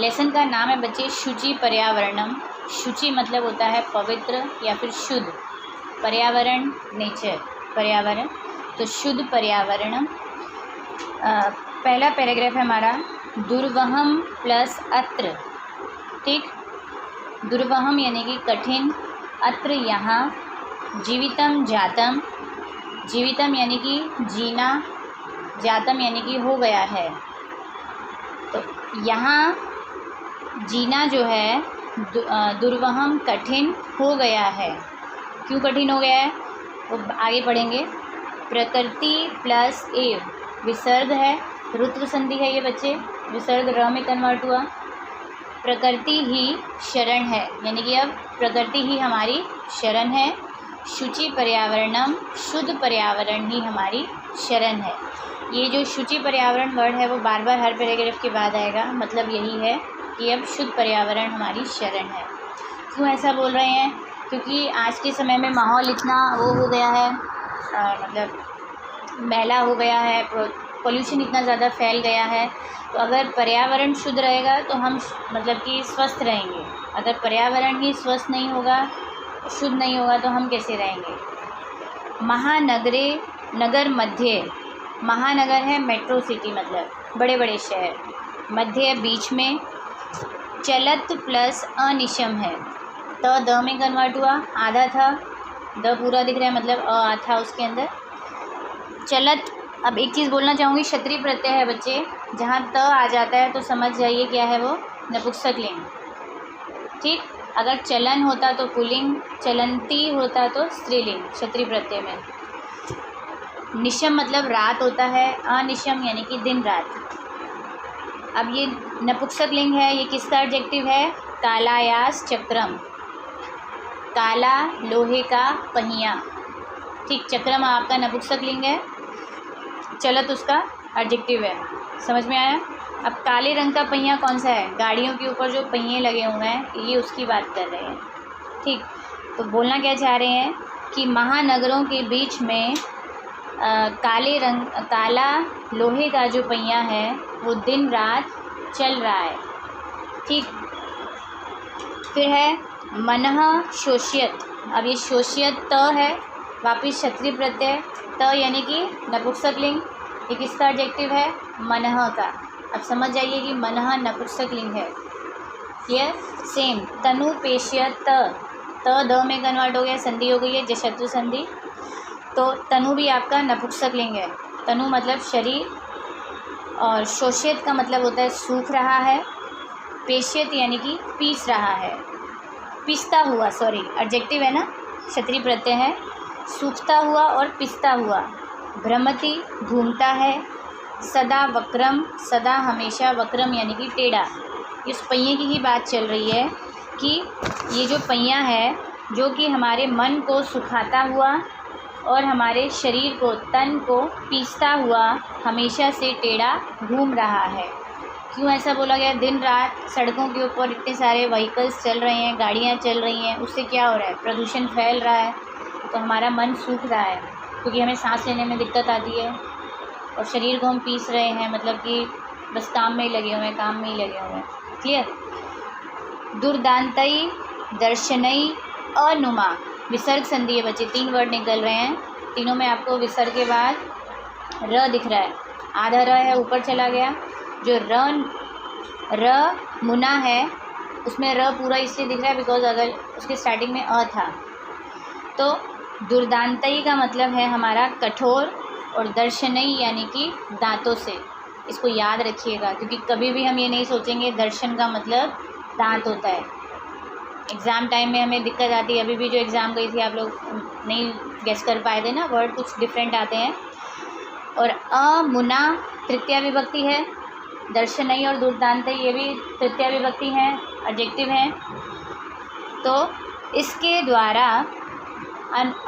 Lesson का नाम है बच्चे शुचि पर्यावरणम। शुचि मतलब होता है पवित्र या फिर शुद्ध, पर्यावरण नेचर, पर्यावरण, तो शुद्ध पर्यावरणम। पहला पैराग्राफ है हमारा दुर्वहम प्लस अत्र, ठीक। दुर्वहम यानी कि कठिन, अत्र यहाँ, जीवितम जातम, जीवितम यानी कि जीना, जातम यानी कि हो गया है। तो यहाँ जीना जो है दुर्वहम कठिन हो गया है। क्यों कठिन हो गया है वो आगे पढ़ेंगे। प्रकृति प्लस एव, विसर्ग है, रुत्व संधि है ये बच्चे, विसर्ग र में कन्वर्ट हुआ। प्रकृति ही शरण है, यानी कि अब प्रकृति ही हमारी शरण है। शुचि पर्यावरणम, शुद्ध पर्यावरण ही हमारी शरण है। ये जो शुचि पर्यावरण वर्ड है वो बार बार हर पैराग्राफ के बाद आएगा, मतलब यही है कि अब शुद्ध पर्यावरण हमारी शरण है। क्यों ऐसा बोल रहे हैं? क्योंकि आज के समय में माहौल इतना वो हो गया है, मतलब मैला हो गया है, पोल्यूशन इतना ज़्यादा फैल गया है। तो अगर पर्यावरण शुद्ध रहेगा तो हम मतलब कि स्वस्थ रहेंगे। अगर पर्यावरण ही स्वस्थ नहीं होगा, शुद्ध नहीं होगा, तो हम कैसे रहेंगे। महानगरे, नगर मध्य, महानगर है मेट्रो सिटी, मतलब बड़े बड़े शहर, मध्य है बीच में। चलत प्लस अनिशम है, त द में कन्वर्ट हुआ, आधा था, द पूरा दिख रहा है, मतलब अ था उसके अंदर। चलत, अब एक चीज़ बोलना चाहूँगी, क्षत्रिय प्रत्यय है बच्चे, जहाँ त आ जाता है तो समझ जाइए क्या है वो, नपुंसक लिंग, ठीक। अगर चलन होता तो पुल्लिंग, चलंती होता तो स्त्रीलिंग, क्षत्रिय प्रत्यय में। निशम मतलब रात होता है, अनिशम यानी कि दिन रात। अब ये नपुंसक लिंग है, ये किसका एडजेक्टिव है? कालायास चक्रम, काला लोहे का पहिया, ठीक। चक्रम आपका नपुंसक लिंग है, चलत उसका एडजेक्टिव है। समझ में आया? अब काले रंग का पहिया कौन सा है? गाड़ियों के ऊपर जो पहिए लगे हुए हैं, ये उसकी बात कर रहे हैं, ठीक। तो बोलना क्या चाह रहे हैं कि महानगरों के बीच में काले रंग, काला लोहे का जो पहिया है वो दिन रात चल रहा है, ठीक। फिर है मनः शोष्यत। अब ये शोष्यत त है, वापिस क्षत्रिय प्रत्यय, त यानी कि नपुंसक लिंग, ये किसका एडजेक्टिव है? मनः का। अब समझ जाइए कि मनः नपुंसक लिंग है। ये सेम तनु पेश्य त द में कन्वर्ट हो गया, संधि हो गई है, जशत्रु संधि। तो तनु भी आपका नपुंसक लिंग है। तनु मतलब शरीर, और शोषित का मतलब होता है सूख रहा है, पेश्यत यानी कि पीस रहा है, पिसता हुआ, सॉरी एडजेक्टिव है ना, क्षत्रिय प्रत्यय है, सूखता हुआ और पिसता हुआ। भ्रमति घूमता है, सदा वक्रम, सदा हमेशा, वक्रम यानी कि टेढ़ा। इस पहिए की ही बात चल रही है कि ये जो पहिया है जो कि हमारे मन को सुखाता हुआ और हमारे शरीर को, तन को पीसता हुआ हमेशा से टेढ़ा घूम रहा है। क्यों ऐसा बोला गया? दिन रात सड़कों के ऊपर इतने सारे व्हीकल्स चल रहे हैं, गाड़ियाँ चल रही हैं, उससे क्या हो रहा है? प्रदूषण फैल रहा है, तो हमारा मन सूख रहा है, क्योंकि हमें सांस लेने में दिक्कत आती है, और शरीर को हम पीस रहे हैं, मतलब कि बस काम में ही लगे हुए हैं, काम में ही लगे हुए हैं। क्लियर? दुर्दांतई, दर्शनई, अनुमा, विसर्ग संधि है बच्चे, 3 वर्ड निकल रहे हैं, तीनों में आपको विसर्ग के बाद र दिख रहा है, आधा र है ऊपर चला गया। जो र मुना है उसमें र पूरा इसलिए दिख रहा है बिकॉज अगर उसके स्टार्टिंग में अ था। तो दुर्दांतई का मतलब है हमारा कठोर, और दर्शनई यानी कि दांतों से। इसको याद रखिएगा, क्योंकि कभी भी हम ये नहीं सोचेंगे दर्शन का मतलब दांत होता है। एग्ज़ाम टाइम में हमें दिक्कत आती है, अभी भी जो एग्ज़ाम गई थी आप लोग नहीं गेस कर पाए थे ना, वर्ड कुछ डिफरेंट आते हैं। और अमुना तृतीया विभक्ति है, दर्शनई और दुर्दांतई ये भी तृतीया विभक्ति हैं, एडजेक्टिव हैं। तो इसके द्वारा,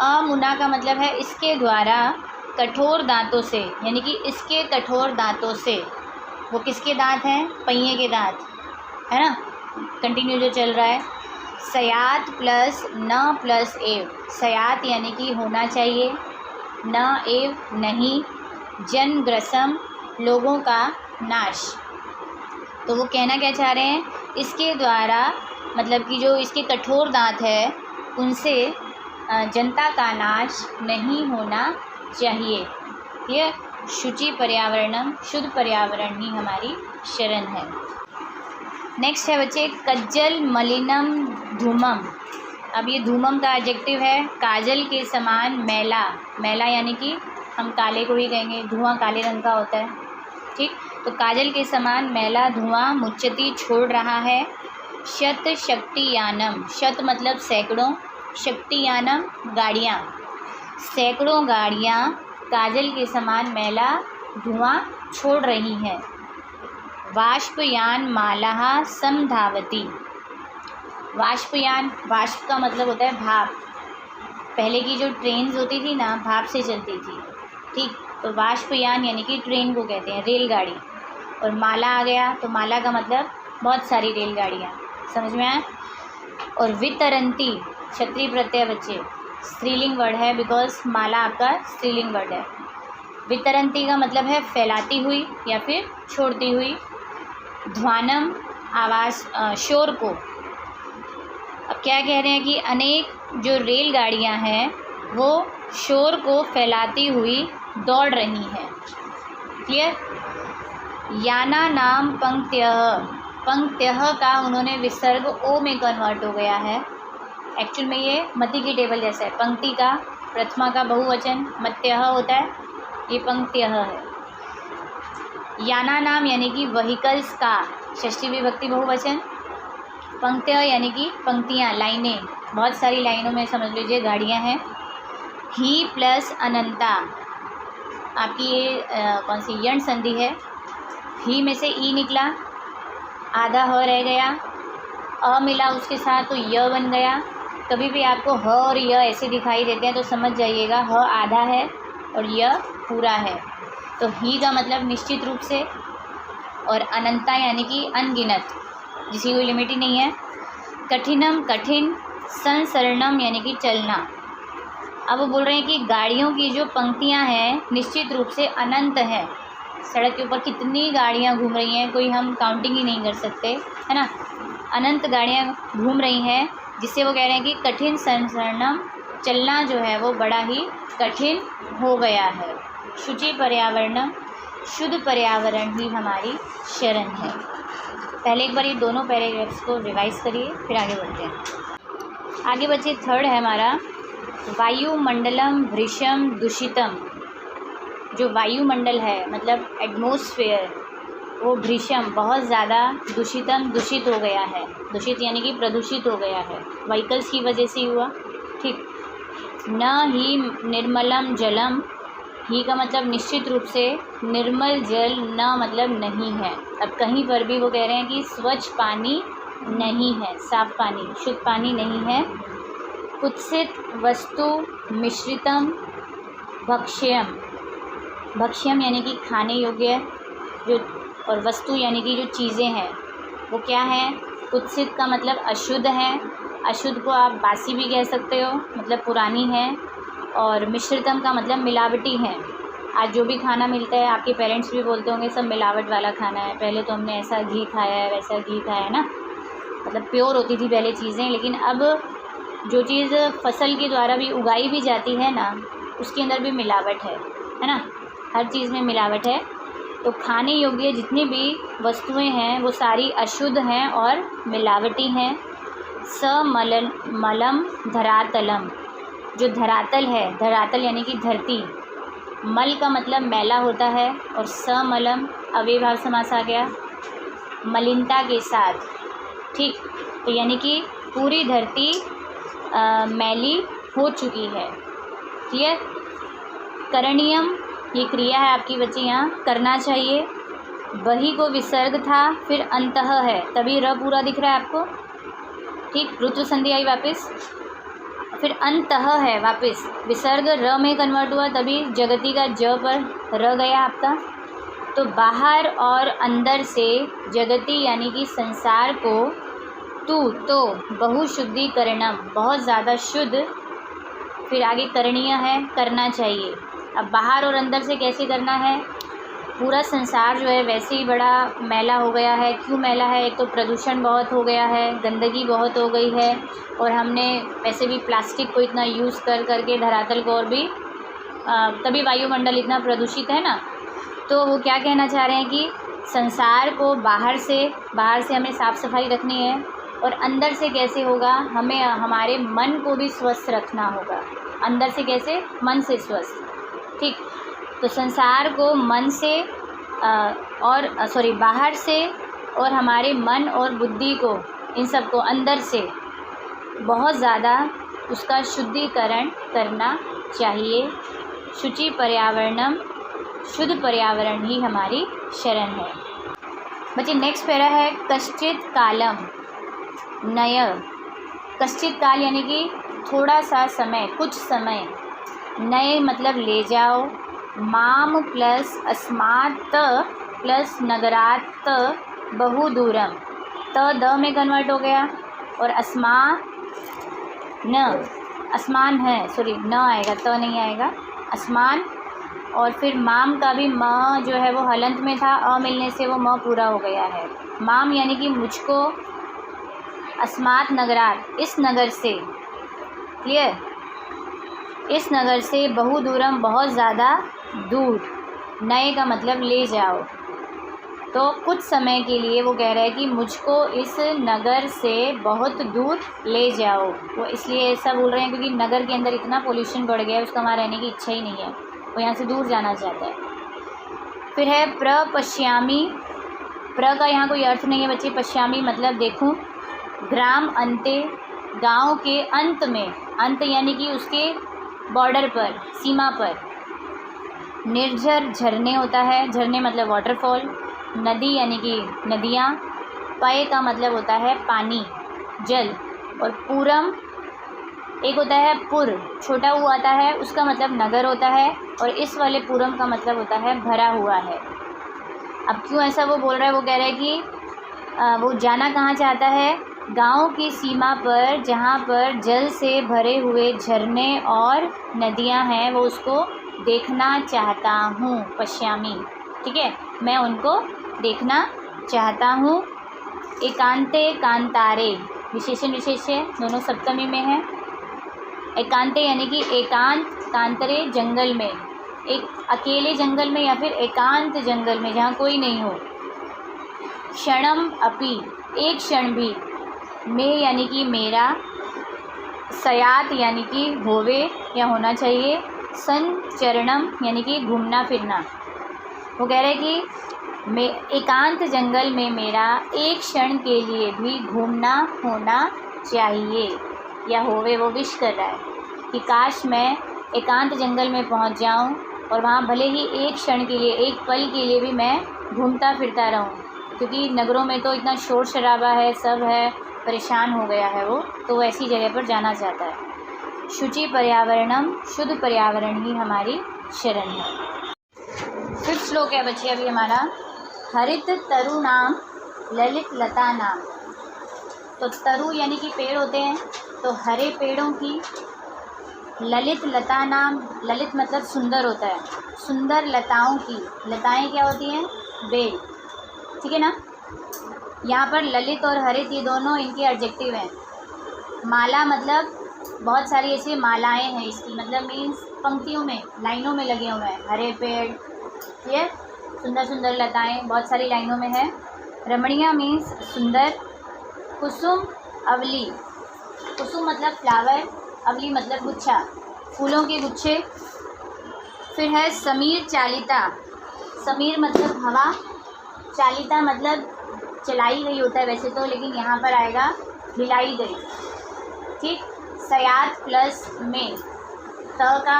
अमुना का मतलब है इसके द्वारा कठोर दांतों से, यानी कि इसके कठोर दांतों से। वो किसके दांत हैं? पहिए के दांत, है ना। कंटिन्यू जो चल रहा है, सयात प्लस न प्लस एव, सयात यानी कि होना चाहिए, न एव नहीं, जनग्रसम लोगों का नाश। तो वो कहना क्या चाह रहे हैं, इसके द्वारा मतलब कि जो इसके कठोर दांत है उनसे जनता का नाश नहीं होना चाहिए। ये शुचि पर्यावरणम, शुद्ध पर्यावरण ही हमारी शरण है। नेक्स्ट है बच्चे कज्जल मलिनम धूमम। अब ये धूमम का एडजेक्टिव है, काजल के समान मैला। मैला यानी कि हम काले को ही कहेंगे, धुआं काले रंग का होता है, ठीक। तो काजल के समान मैला धुआं मुच्यति छोड़ रहा है। शत शक्तियानम, शत मतलब सैकड़ों, शक्तियानम गाड़ियाँ, सैकड़ों गाड़ियाँ काजल के समान मैला धुआं छोड़ रही हैं। वाष्पयान मालाहा समधावती। वाष्पयान, वाष्प का मतलब होता है भाप। पहले की जो ट्रेन्स होती थी ना, भाप से चलती थी, ठीक। तो वाष्पयान यानी कि ट्रेन को कहते हैं, रेलगाड़ी। और माला आ गया तो माला का मतलब बहुत सारी रेलगाड़ियाँ, समझ में आया। और वितरंती क्षत्रिय प्रत्यय बच्चे स्त्रीलिंग वर्ड है, बिकॉज माला आपका स्त्रीलिंग वर्ड है। वितरंती का मतलब है फैलाती हुई या फिर छोड़ती हुई। ध्वानम आवाज़, शोर को। अब क्या कह रहे हैं कि अनेक जो रेलगाड़ियां हैं वो शोर को फैलाती हुई दौड़ रही हैं। क्लियर। याना नाम पंक्त्यः, पंक्त्यः का उन्होंने विसर्ग ओ में कन्वर्ट हो गया है। एक्चुअल में ये मति की टेबल जैसा है, पंक्ति का प्रथमा का बहुवचन मत्यः होता है, ये पंक्त्यः है। याना नाम यानी कि व्हीकल्स का षष्ठी विभक्ति बहुवचन। पंक्त्यः यानी कि पंक्तियाँ, लाइनें, बहुत सारी लाइनों में समझ लीजिए गाड़ियाँ हैं। ही प्लस अनंता, आपकी ये कौन सी यण संधि है। ही में से ई निकला, आधा ह रह गया, अ मिला उसके साथ तो य बन गया। कभी भी आपको ह और य ऐसे दिखाई देते हैं तो समझ जाइएगा ह आधा है और य पूरा है। तो ही का मतलब निश्चित रूप से, और अनंता यानी कि अनगिनत, जिसकी कोई लिमिट ही नहीं है। कठिनम कठिन, संसरणम यानी कि चलना। अब वो बोल रहे हैं कि गाड़ियों की जो पंक्तियां हैं निश्चित रूप से अनंत हैं। सड़क के ऊपर कितनी गाड़ियां घूम रही हैं, कोई हम काउंटिंग ही नहीं कर सकते, है ना। अनंत गाड़ियां घूम रही हैं, जिससे वो कह रहे हैं कि कठिन संसरणम, चलना जो है वो बड़ा ही कठिन हो गया है। शुचि पर्यावरणम, शुद्ध पर्यावरण ही हमारी शरण है। पहले एक बार ये दोनों पैराग्राफ्स को रिवाइज करिए, फिर आगे बढ़ते हैं। आगे बच्चे थर्ड है हमारा वायुमंडलम भृशम दूषितम। जो वायुमंडल है मतलब एटमॉस्फेयर, वो भृशम बहुत ज़्यादा, दूषितम दूषित हो गया है। दूषित यानी कि प्रदूषित हो गया है, व्हीकल्स की वजह से हुआ, ठीक। न ही निर्मलम जलम, ही का मतलब निश्चित रूप से, निर्मल जल न मतलब नहीं है। अब कहीं पर भी वो कह रहे हैं कि स्वच्छ पानी नहीं है, साफ पानी, शुद्ध पानी नहीं है। कुत्सित वस्तु मिश्रितम भक्ष्यम, भक्ष्यम यानी कि खाने योग्य जो, और वस्तु यानी कि जो चीज़ें हैं वो क्या है। कुत्सित का मतलब अशुद्ध है, अशुद्ध को आप बासी भी कह सकते हो, मतलब पुरानी है। और मिश्रितम का मतलब मिलावटी है। आज जो भी खाना मिलता है, आपके पेरेंट्स भी बोलते होंगे सब मिलावट वाला खाना है, पहले तो हमने ऐसा घी खाया है वैसा घी खाया है ना, मतलब प्योर होती थी पहले चीज़ें। लेकिन अब जो चीज़ फसल के द्वारा भी उगाई भी जाती है ना, उसके अंदर भी मिलावट है ना, हर चीज़ में मिलावट है। तो खाने योग्य जितनी भी वस्तुएं हैं वो सारी अशुद्ध हैं और मिलावटी हैं। समलन मलम धरातलम, जो धरातल है, धरातल यानी कि धरती, मल का मतलब मैला होता है, और समलम अव्ययभाव समास आ गया, मलिनता के साथ, ठीक। तो यानी कि पूरी धरती मैली हो चुकी है। क्लियर। करणीयम, ये क्रिया है आपकी बच्चे, यहाँ करना चाहिए। बही को विसर्ग था, फिर अंतः है, तभी र पूरा दिख रहा है आपको, ठीक। रुत्व संधि आई वापस, फिर अंतः है वापस, विसर्ग र में कन्वर्ट हुआ, तभी जगती का ज पर र गया आपका। तो बाहर और अंदर से जगती यानी कि संसार को, तू तो बहुशुद्धिकरणम बहुत ज़्यादा शुद्ध, फिर आगे करणीय है, करना चाहिए। अब बाहर और अंदर से कैसे करना है, पूरा संसार जो है वैसे ही बड़ा मैला हो गया है। क्यों मैला है? एक तो प्रदूषण बहुत हो गया है, गंदगी बहुत हो गई है, और हमने वैसे भी प्लास्टिक को इतना यूज़ कर करके धरातल को और भी तभी वायुमंडल इतना प्रदूषित है ना। तो वो क्या कहना चाह रहे हैं कि संसार को बाहर से हमें साफ़ सफाई रखनी है, और अंदर से कैसे होगा? हमें हमारे मन को भी स्वस्थ रखना होगा। अंदर से कैसे? मन से स्वस्थ। ठीक, तो संसार को मन से बाहर से, और हमारे मन और बुद्धि को, इन सब को अंदर से बहुत ज़्यादा उसका शुद्धिकरण करना चाहिए। शुचि पर्यावरणम, शुद्ध पर्यावरण ही हमारी शरण है। बच्चे नेक्स्ट पैरा है कश्चित कालम नय। कश्चित काल यानी कि थोड़ा सा समय, कुछ समय। नए मतलब ले जाओ। माम प्लस अस्मात् प्लस नगरात् बहु दूरम, त द में कन्वर्ट हो गया, और आसमान है, न आएगा, त नहीं आएगा, आसमान। और फिर माम का भी म जो है वो हलंत में था, अ मिलने से वो म पूरा हो गया है। माम यानी कि मुझको, अस्मात् नगरात् इस नगर से, क्लियर, इस नगर से, बहु दूरम बहुत ज़्यादा दूर, नए का मतलब ले जाओ। तो कुछ समय के लिए वो कह रहा है कि मुझको इस नगर से बहुत दूर ले जाओ। वो इसलिए ऐसा बोल रहे हैं क्योंकि नगर के अंदर इतना पोल्यूशन बढ़ गया है, उसका वहाँ रहने की इच्छा ही नहीं है, वो यहाँ से दूर जाना चाहता है। फिर है प्रपश्यामी। प्र का यहाँ कोई अर्थ नहीं है बच्चे, पश्यामी मतलब देखूं। ग्राम अंते, गांव के अंत में, अंत यानी कि उसके बॉर्डर पर, सीमा पर। निर्झर झरने होता है, झरने मतलब वाटरफॉल। नदी यानी कि नदियाँ। पय का मतलब होता है पानी, जल। और पूरम एक होता है पुर, छोटा हुआ आता है, उसका मतलब नगर होता है, और इस वाले पूरम का मतलब होता है भरा हुआ है। अब क्यों ऐसा वो बोल रहा है? वो कह रहा है कि वो जाना कहाँ चाहता है? गांव की सीमा पर, जहाँ पर जल से भरे हुए झरने और नदियाँ हैं, वो उसको देखना चाहता हूँ। पश्यामी, ठीक है, मैं उनको देखना चाहता हूँ। एकांते कांतारे, विशेषण विशेष्य दोनों सप्तमी में है। एकांते यानी कि एकांत, कांतरे जंगल में, एक अकेले जंगल में या फिर एकांत जंगल में जहाँ कोई नहीं हो। क्षणम अपि, एक क्षण भी। में यानी कि मेरा। सयात यानी कि होवे या होना चाहिए। संचरणम यानी कि घूमना फिरना। वो कह रहे हैं कि मैं एकांत जंगल में मेरा एक क्षण के लिए भी घूमना होना चाहिए, या होवे, वो विश कर रहा है कि काश मैं एकांत जंगल में पहुंच जाऊं, और वहाँ भले ही एक क्षण के लिए, एक पल के लिए भी मैं घूमता फिरता रहूं, क्योंकि नगरों में तो इतना शोर शराबा है, सब है, परेशान हो गया है वो, तो ऐसी जगह पर जाना चाहता है। शुचि पर्यावरणम, शुद्ध पर्यावरण ही हमारी शरण है। फिफ्थ श्लोक है बच्चे अभी हमारा। हरित तरु नाम ललित लता नाम। तो तरु यानी कि पेड़ होते हैं, तो हरे पेड़ों की, ललित लता नाम, ललित मतलब सुंदर होता है, सुंदर लताओं की। लताएं क्या होती हैं? बेल, ठीक है ना। यहाँ पर ललित और हरित ये दोनों इनके एडजेक्टिव हैं। माला मतलब बहुत सारी ऐसी मालाएं हैं इसकी, मतलब मीन्स पंक्तियों में, लाइनों में लगे हुए हैं हरे पेड़, ये सुंदर सुंदर लताएं बहुत सारी लाइनों में है। रमणीय मीन्स सुंदर। कुसुम अवली, कुसुम मतलब फ्लावर, अवली मतलब गुच्छा, फूलों के गुच्छे। फिर है समीर चालिता। समीर मतलब हवा, चालिता मतलब चलाई गई होता है वैसे तो, लेकिन यहाँ पर आएगा हिलाई गई, ठीक। सयात प्लस में, त का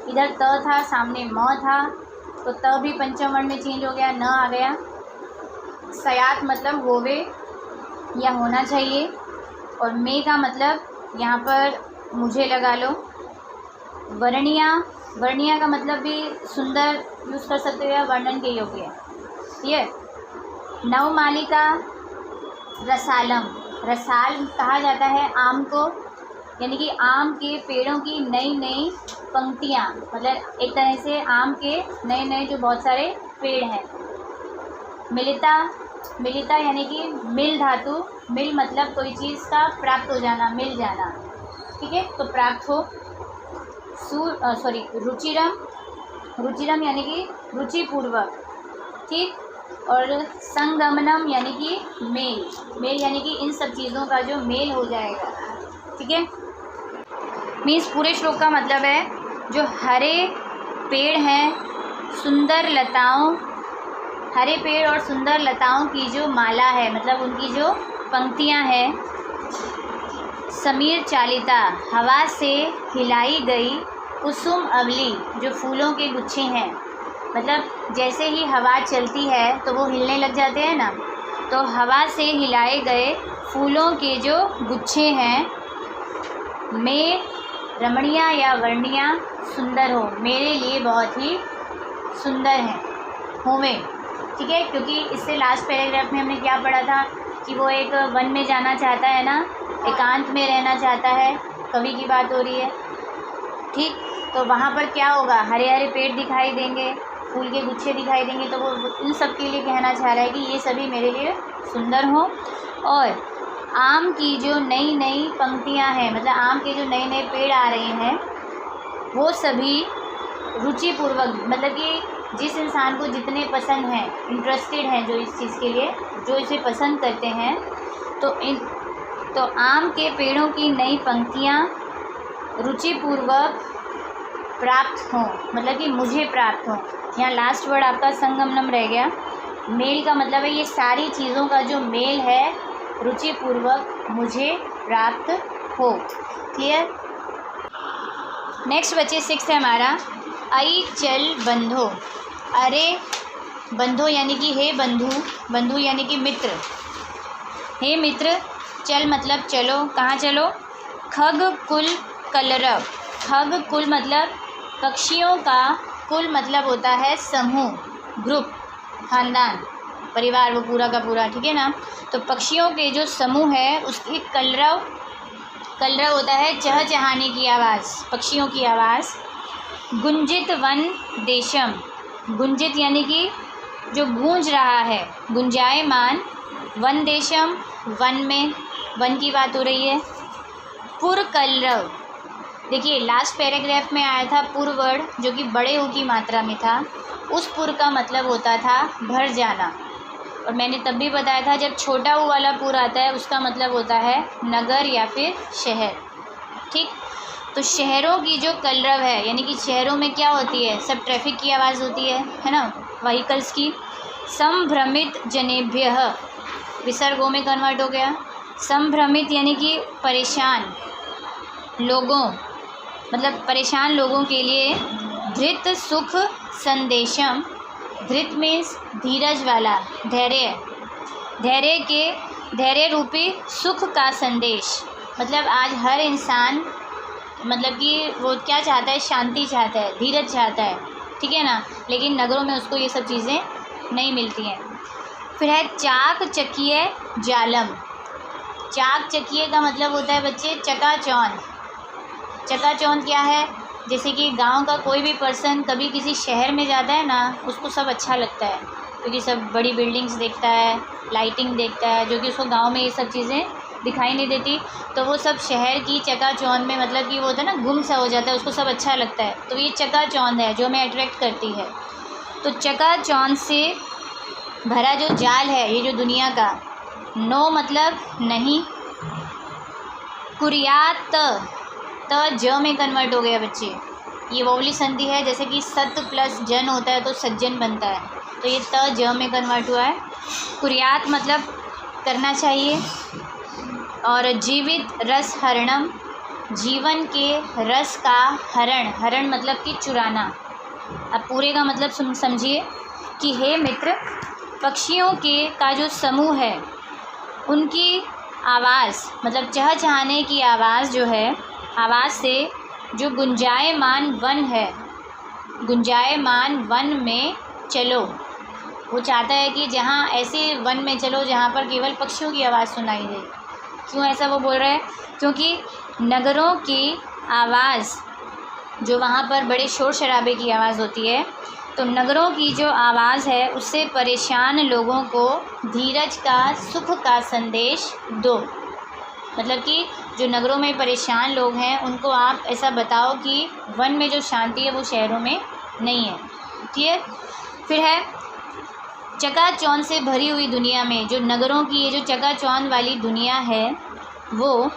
इधर त था, सामने म था, तो त भी पंचम वर्ण में चेंज हो गया, न आ गया। सयात मतलब होवे या होना चाहिए, और मे का मतलब यहाँ पर मुझे लगा लो। वर्णिया, वर्णिया का मतलब भी सुंदर यूज़ कर सकते हो या वर्णन के योग्य, ये। नवमालिका रसालम, रसाल कहा जाता है आम को, यानी कि आम के पेड़ों की नई नई पंक्तियाँ, मतलब एक तरह से आम के नए नए जो बहुत सारे पेड़ है। मिलिता, मिलिता यानी कि मिल धातु, मिल मतलब कोई चीज़ का प्राप्त हो जाना, मिल जाना, ठीक है, तो प्राप्त हो। रुचिरम, रुचिरम यानी कि रुचिपूर्वक, ठीक। और संगमनम यानी कि मेल, मेल यानी कि इन सब चीज़ों का जो मेल हो जाएगा, ठीक है। मीन्स पूरे श्लोक का मतलब है जो हरे पेड़ हैं, सुंदर लताओं, हरे पेड़ और सुंदर लताओं की जो माला है, मतलब उनकी जो पंक्तियां हैं, समीर चालिता हवा से हिलाई गई, कुसुम अवली जो फूलों के गुच्छे हैं, मतलब जैसे ही हवा चलती है तो वो हिलने लग जाते हैं ना, तो हवा से हिलाए गए फूलों के जो गुच्छे हैं, में रमणीया या वर्णिया सुंदर हो, मेरे लिए बहुत ही सुंदर हैं, होवे, ठीक है। क्योंकि इससे लास्ट पैराग्राफ में हमने क्या पढ़ा था कि वो एक वन में जाना चाहता है ना, एकांत में रहना चाहता है, कवि की बात हो रही है, ठीक। तो वहाँ पर क्या होगा, हरे हरे पेड़ दिखाई देंगे, फूल के गुच्छे दिखाई देंगे, तो वो इन सब के लिए कहना चाह रहा है कि ये सभी मेरे लिए सुंदर हो। और आम की जो नई नई पंक्तियाँ हैं, मतलब आम के जो नए नए पेड़ आ रहे हैं, वो सभी रुचिपूर्वक, मतलब कि जिस इंसान को जितने पसंद हैं, इंटरेस्टेड हैं जो इस चीज़ के लिए, जो इसे पसंद करते हैं, तो आम के पेड़ों की नई पंक्तियाँ रुचिपूर्वक प्राप्त हों, मतलब कि मुझे प्राप्त हों। यहाँ लास्ट वर्ड आपका संगमनम रह गया। मेल का मतलब है ये सारी चीज़ों का जो मेल है, रुचिपूर्वक मुझे प्राप्त हो। क्लियर। नेक्स्ट बच्चे 6 है हमारा, आई चल बंधो। अरे बंधो यानी कि हे बंधु, बंधु यानी कि मित्र, हे मित्र, चल मतलब चलो, कहाँ चलो, खग कुल कलरव, खग कुल मतलब पक्षियों का, कुल मतलब होता है समूह, ग्रुप, खानदान, परिवार, वो पूरा का पूरा, ठीक है ना। तो पक्षियों के जो समूह है उसकी कलरव, कलरव होता है चहचहाने की आवाज़, पक्षियों की आवाज़। गुंजित वन देशम, गुंजित यानी कि जो गूंज रहा है, गुंजायमान, वन देशम वन में, वन की बात हो रही है। पुर कलरव, देखिए लास्ट पैराग्राफ में आया था पुर वर्ड, जो कि बड़े ऊ की मात्रा में था, उस पुर का मतलब होता था भर जाना। और मैंने तब भी बताया था जब छोटा ऊ वाला पुर आता है उसका मतलब होता है नगर या फिर शहर, ठीक। तो शहरों की जो कलरव है, यानी कि शहरों में क्या होती है, सब ट्रैफिक की आवाज़ होती है ना, व्हीकल्स की। संभ्रमित जनेभ्यः, विसर्गों में कन्वर्ट हो गया। संभ्रमित यानी कि परेशान लोगों, मतलब परेशान लोगों के लिए। धृत सुख संदेशम, धृत मीन्स धीरज वाला, धैर्य, धैर्य के, धैर्य रूपी सुख का संदेश। मतलब आज हर इंसान, मतलब कि वो क्या चाहता है, शांति चाहता है, धीरज चाहता है, ठीक है ना, लेकिन नगरों में उसको ये सब चीज़ें नहीं मिलती हैं। फिर है चाक चकिए जालम, चाक चकिए का मतलब होता है बच्चे चकाचौंध। चकाचौंध क्या है, जैसे कि गांव का कोई भी पर्सन कभी किसी शहर में जाता है ना, उसको सब अच्छा लगता है, क्योंकि सब बड़ी बिल्डिंग्स देखता है, लाइटिंग देखता है, जो कि उसको गांव में ये सब चीज़ें दिखाई नहीं देती। तो वो सब शहर की चकाचौंध में, मतलब कि वो होता है ना, गुम सा हो जाता है, उसको सब अच्छा लगता है, तो ये चकाचौंध है जो हमें अट्रैक्ट करती है। तो चकाचौंध से भरा जो जाल है ये जो दुनिया का, नो मतलब नहीं, कुरियात, त ज में कन्वर्ट हो गया बच्चे, ये वोवली संधि है, जैसे कि सत प्लस जन होता है तो सज्जन बनता है, तो ये त ज में कन्वर्ट हुआ है। कुरियात मतलब करना चाहिए। और जीवित रस हरणम, जीवन के रस का हरण, हरण मतलब कि चुराना। अब पूरे का मतलब समझिए कि हे मित्र, पक्षियों के का जो समूह है उनकी आवाज़, मतलब चहचहाने की आवाज़ जो है, आवाज़ से जो गुंजायमान वन है, गुंजायमान वन में चलो। वो चाहता है कि जहाँ ऐसे वन में चलो जहाँ पर केवल पक्षियों की आवाज़ सुनाई दे। क्यों ऐसा वो बोल रहा है, क्योंकि नगरों की आवाज़, जो वहाँ पर बड़े शोर शराबे की आवाज़ होती है, तो नगरों की जो आवाज़ है उससे परेशान लोगों को धीरज का सुख का संदेश दो। मतलब कि जो नगरों में परेशान लोग हैं उनको आप ऐसा बताओ कि वन में जो शांति है वो शहरों में नहीं है। क्लियर। फिर है चकाचौंध से भरी हुई दुनिया में, जो नगरों की ये जो चकाचौंध वाली दुनिया है वो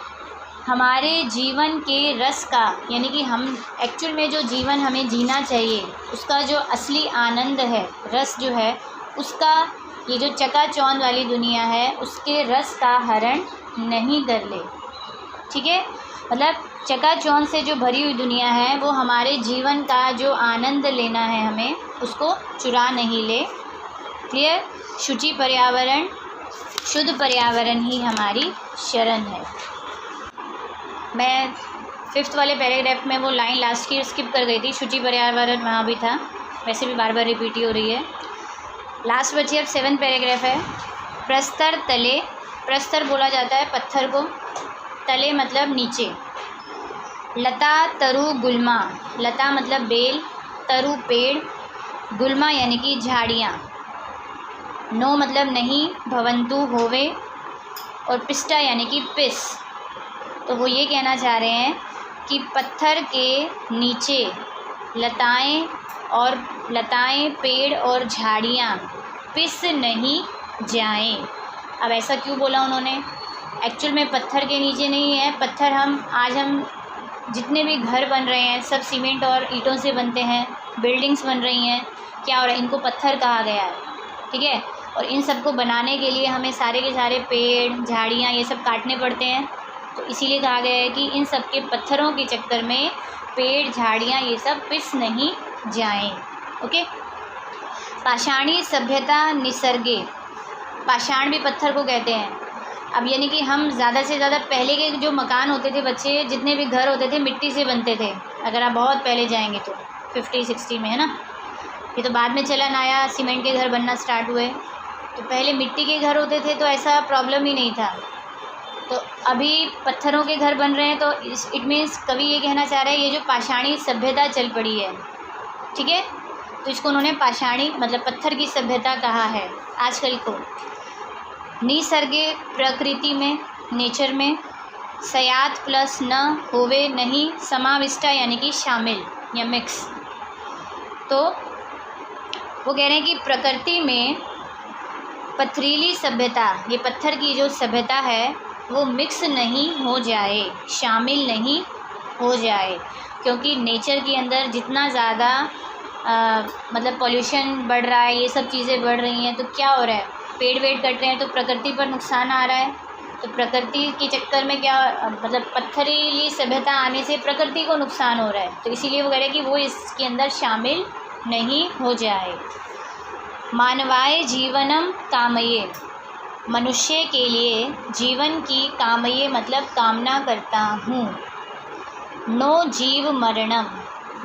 हमारे जीवन के रस का, यानी कि हम एक्चुअल में जो जीवन हमें जीना चाहिए उसका जो असली आनंद है, रस जो है उसका, ये जो चकाचौंध वाली दुनिया है उसके रस का हरण नहीं कर ले। ठीक है। मतलब चकाचौंध से जो भरी हुई दुनिया है वो हमारे जीवन का जो आनंद लेना है हमें उसको चुरा नहीं ले। क्लियर। शुचि पर्यावरण, शुद्ध पर्यावरण ही हमारी शरण है। मैं 5th वाले पैराग्राफ में वो लाइन लास्ट की स्किप कर गई थी, शुचि पर्यावरण वहाँ भी था, वैसे भी बार बार रिपीट ही हो रही है। लास्ट बची अब 7th पैराग्राफ है। प्रस्तर तले, प्रस्तर बोला जाता है पत्थर को, तले मतलब नीचे। लता तरु गुल्मा, लता मतलब बेल, तरु पेड़, गुल्मा यानी कि झाड़ियाँ। नो मतलब नहीं, भवंतु होवे, और पिष्टा यानी कि पिस। तो वो ये कहना चाह रहे हैं कि पत्थर के नीचे लताएं पेड़ और झाड़ियाँ पिस नहीं जाएं। अब ऐसा क्यों बोला उन्होंने? एक्चुअल में पत्थर के नीचे नहीं है, पत्थर हम जितने भी घर बन रहे हैं सब सीमेंट और ईंटों से बनते हैं, बिल्डिंग्स बन रही हैं, क्या हो रहा है, इनको पत्थर कहा गया है। ठीक है। और इन सब को बनाने के लिए हमें सारे के सारे पेड़ झाड़ियाँ ये सब काटने पड़ते हैं, तो इसीलिए कहा गया है कि इन सब के पत्थरों के चक्कर में पेड़ झाड़ियाँ ये सब पिस नहीं जाएं। ओके। पाषाणी सभ्यता निसर्गे, पाषाण भी पत्थर को कहते हैं। अब यानी कि हम ज़्यादा से ज़्यादा पहले के जो मकान होते थे, बच्चे जितने भी घर होते थे मिट्टी से बनते थे, अगर आप बहुत पहले जाएंगे तो 50-60 में, है ना। ये तो बाद में चलन आया, सीमेंट के घर बनना स्टार्ट हुए, तो पहले मिट्टी के घर होते थे तो ऐसा प्रॉब्लम ही नहीं था। तो अभी पत्थरों के घर बन रहे हैं, तो इट मीन्स कवि ये कहना चाह रहे हैं ये जो पाषाणी सभ्यता चल पड़ी है, ठीक है, तो इसको उन्होंने पाषाणी मतलब पत्थर की सभ्यता कहा है आजकल को। निसर्गे प्रकृति में, नेचर में, सयात प्लस न होवे नहीं, समाविष्टा यानी कि शामिल या मिक्स। तो वो कह रहे हैं कि प्रकृति में पथरीली सभ्यता, ये पत्थर की जो सभ्यता है वो मिक्स नहीं हो जाए, शामिल नहीं हो जाए, क्योंकि नेचर के अंदर जितना ज़्यादा मतलब पॉल्यूशन बढ़ रहा है, ये सब चीज़ें बढ़ रही हैं, तो क्या हो रहा है, पेड़ वेड़ कट रहे हैं तो प्रकृति पर नुकसान आ रहा है। तो प्रकृति के चक्कर में क्या मतलब पत्थरीली सभ्यता आने से प्रकृति को नुकसान हो रहा है, तो इसीलिए वो कह रहे हैं कि वो इसके अंदर शामिल नहीं हो जाए। मानवाय जीवनम कामये, मनुष्य के लिए जीवन की कामये मतलब कामना करता हूँ। नो जीव मरणम,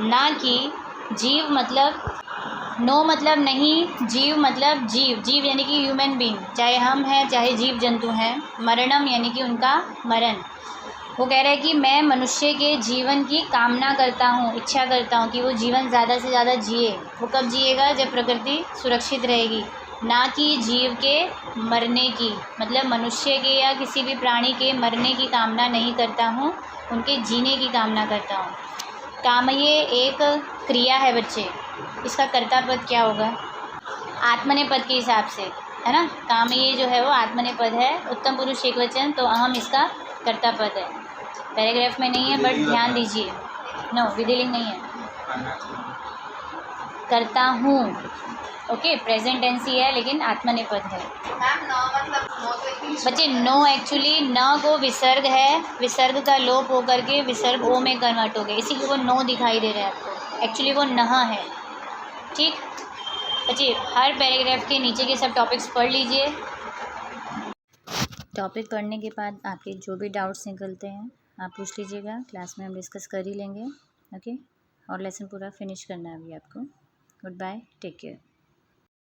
ना कि जीव मतलब नो मतलब नहीं, जीव मतलब जीव, जीव यानी कि ह्यूमन बीइंग, चाहे हम हैं चाहे जीव जंतु हैं, मरणम यानी कि उनका मरण। वो कह रहे हैं कि मैं मनुष्य के जीवन की कामना करता हूँ, इच्छा करता हूँ कि वो जीवन ज़्यादा से ज़्यादा जिए। वो कब जिएगा? जब प्रकृति सुरक्षित रहेगी, ना कि जीव के मरने की, मतलब मनुष्य के या किसी भी प्राणी के मरने की कामना नहीं करता हूँ, उनके जीने की कामना करता हूँ। कामये एक क्रिया है बच्चे, इसका कर्ता पद क्या होगा? आत्मनेपद के हिसाब से, है ना। कामये जो है वो आत्मनेपद है, उत्तम पुरुष एकवचन, तो अहम इसका कर्ता पद है। पैराग्राफ में नहीं है बट ध्यान दीजिए। नो, विधिलिंग नहीं है, करता हूँ। ओके, प्रेजेंट टेंस ही है लेकिन आत्मनेपद है। बच्चे नो एक्चुअली न को विसर्ग है, विसर्ग का लोप होकर के विसर्ग ओ में कन्वर्ट हो गया, इसीलिए वो नो दिखाई दे रहा है आपको, एक्चुअली वो नह है। ठीक बच्चे, हर पैराग्राफ के नीचे के सब टॉपिक्स पढ़ लीजिए। टॉपिक पढ़ने के बाद आपके जो भी डाउट्स निकलते हैं आप पूछ लीजिएगा, क्लास में हम डिस्कस कर ही लेंगे। ओके, और लेसन पूरा फिनिश करना है अभी आपको। Goodbye, take care.